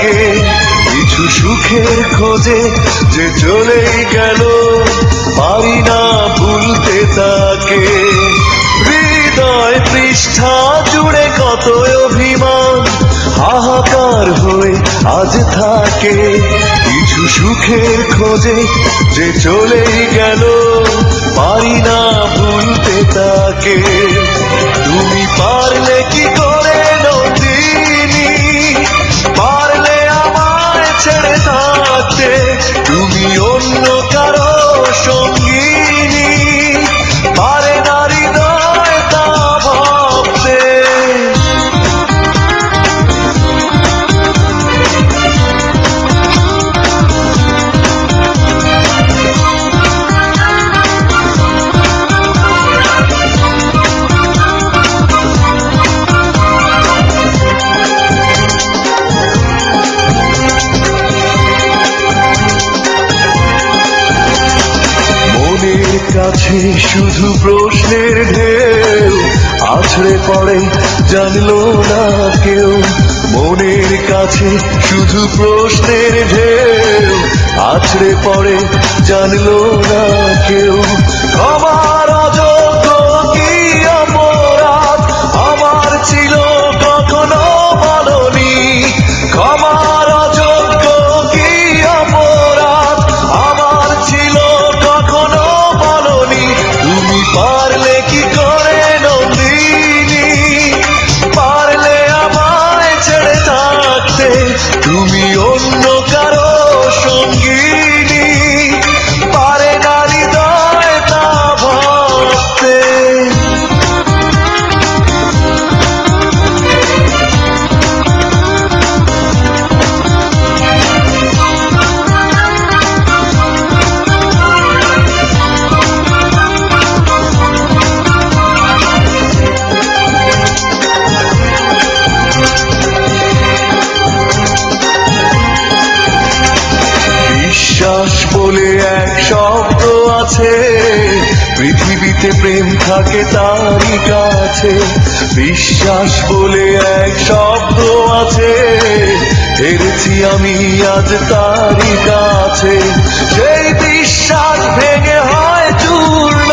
থাকে, কিছু সুখের খোঁজে যে চলেই গেল, পারি না ভুলতে তাকে। হৃদয় পৃষ্ঠা জুড়ে কত অভিমান, হাহাকার হয়ে আজ থাকে, কিছু সুখের খোঁজে যে চলেই গেল, পারি না ভুলতে তাকে। তুমি পারলে কি করে নন্দিনী, পারলে আমায় ছেড়ে থাকতে, তুমি অন্য কারো সঙ্গিনী, পারে না হৃদয় তা ভাবতে। কাছে শুধু প্রশ্নের ঢেউ আছড়ে পড়ে, জানলো না কেউ। মনের কাছে শুধু প্রশ্নের ঢেউ আছড়ে পড়ে, জানলো না কেউ। আমার অযোগ্য কি অপরাধ আমার ছিল কখনো বলনি, ক্ষমার অযোগ্য কি অপরাধ আমার ছিল কখনো বলনি। তুমি পারলে কি করে নন্দিনী, পারলে আমায় ছেড়ে থাকতে, তুমি অন্য কারো সঙ্গিনী, পারে না হৃদয় তা ভাবতে। বিশ্বাস বলে এক শব্দ আছে, পৃথিবীতে প্রেম থাকে তারই কাছে। বিশ্বাস বলে এক শব্দ আছে, হেরেছি আমি আজ তারই কাছে। সেই বিশ্বাস ভেঙে হয় চূর্ণ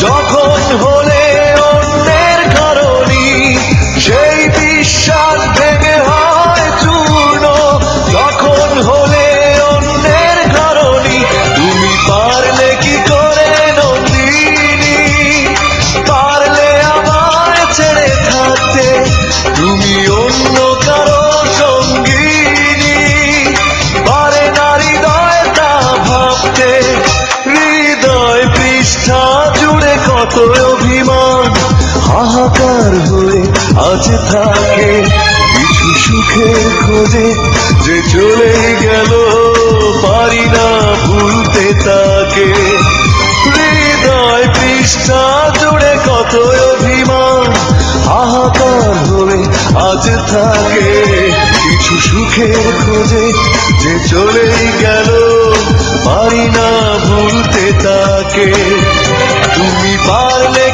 যখন হলে অন্যের কারণী, সেই বিশ্বাস ভেঙে হয় চূর্ণ যখন হলে অন্যের কারণী। তুমি পারলে কি করে নন্দিনী, পারলে আমায় ছেড়ে থাকতে, তুমি অন্য কারো সঙ্গিনী, পারে না হৃদয় তা ভাবতে। হৃদয় পৃষ্ঠা জুড়ে কত অভিমান, হাহাকার হয়ে আজ থাকে, কিছু সুখের খোঁজে যে চলে গেল, পারি না ভুলতে তাকে। হৃদয় পৃষ্ঠা জুড়ে কত অভিমান, হাহাকার হয়ে আজ থাকে, কিছু সুখের খোঁজে যে চলে গেল, পারি না ভুলতে তাকে। তুমি পারলে